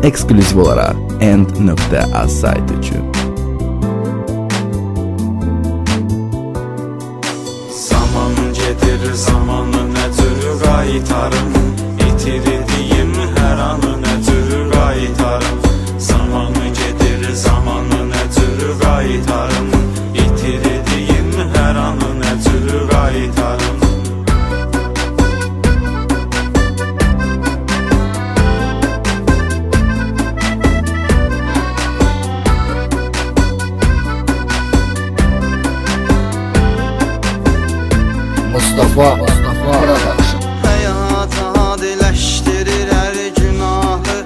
Ekskluziv olaraq End.az saytı üçün. Zaman gedir, zamanı nə cür qaytarım, itirdiyim hər anı nə cür qaytarım. Zamanı gedir, zamanı nə cür qaytarım, itirdiyim hər anı nə cür qaytarım. Mustafa Production. Həyat adiləşdirir hər günahı,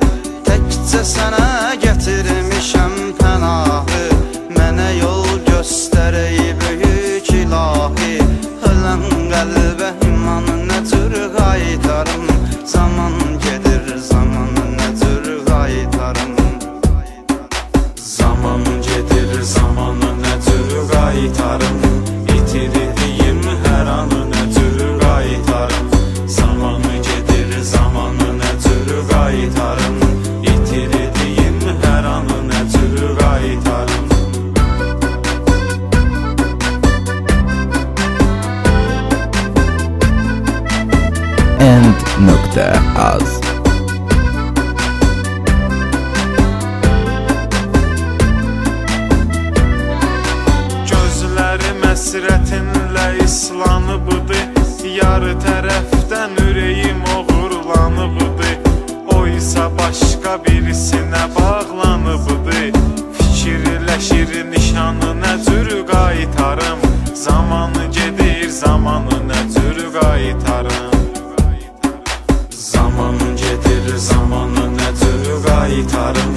təkcə sənə gətirmişəm pənahı. Mənə yol göstərəy böyük ilahi, ölən qəlbə imanı nə cür qaytarım. Zaman gedir, zamanı nə cür qaytarım. Zaman gedir, zamanı nə cür qaytarım, itirdiyim hər anı nə cür qaytarım. Zamanı gedir, zamanı nə cür qaytarım, itirdiyim hər anı nə cür qaytarım. End.az Gözlərim əsrətinlə islanıbıdı, yarı tərəfdən ürəyim oğurlanıbıdı. O isə başqa birisinə bağlanıbıdı. Fikirləşir nişanı nə cür qaytarım, zamanı gedir, zamanı nə cür qaytarım. Zamanı gedir, zamanı nə cür qaytarım,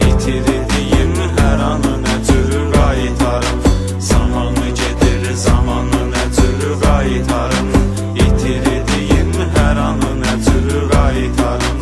itirdiyim hər anı nə cür qaytarım. Zamanı gedir, zamanı nə cür qaytarım, itirdiyim hər anı nə cür qaytarım.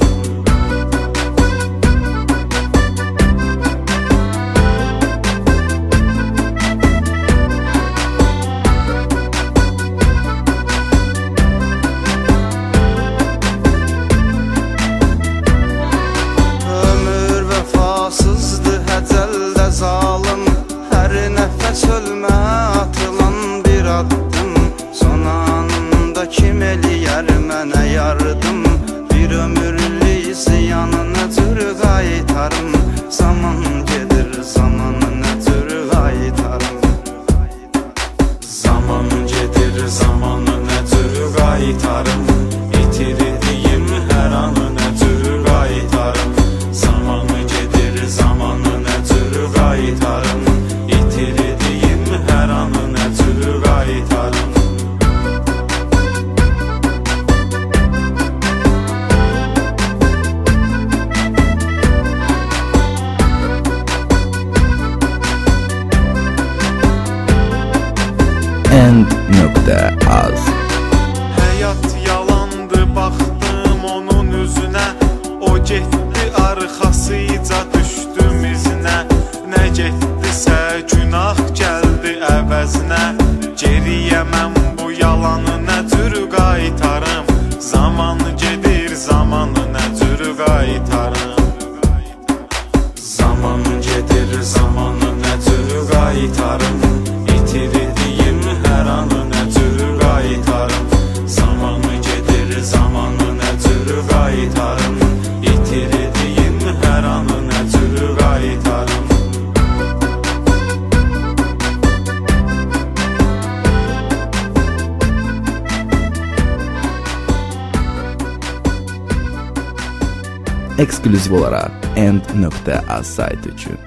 Ömür vəfasızdır, həcəldə zalım, hər nəfəs ölmə atılan bir addım. Son anında kim eləyər mənə yardım, bir ömürlük ziyanı nə cür qaytarım. Zaman gedir, zamanı nə cür qaytarım. Zamanı gedir, zamanı nə cür qaytarım, itirdiyim hər anı nə cür qaytarım. Zamanı gedir, zamanı nə cür qaytarım, itirdiyim hər anı nə cür qaytarım. End.az Həyat yalandı, baxdım onun üzünə, o getdi arxasıca düşdüm izinə. Nə getdisə günah gəldi əvəzinə, geriyə mən bu yalanı nə cür qaytarım. Zamanı gedir, zamanı nə cür qaytarım. Zamanı gedir, zamanı nə cür qaytarım, itirdiyim hər anı nə cür qaytarım. Zamanı gedir, zamanı nə cür qaytarım, itirdiyim hər anı nə cür qaytarım. Ekskluziv olaraq End.az saytı üçün.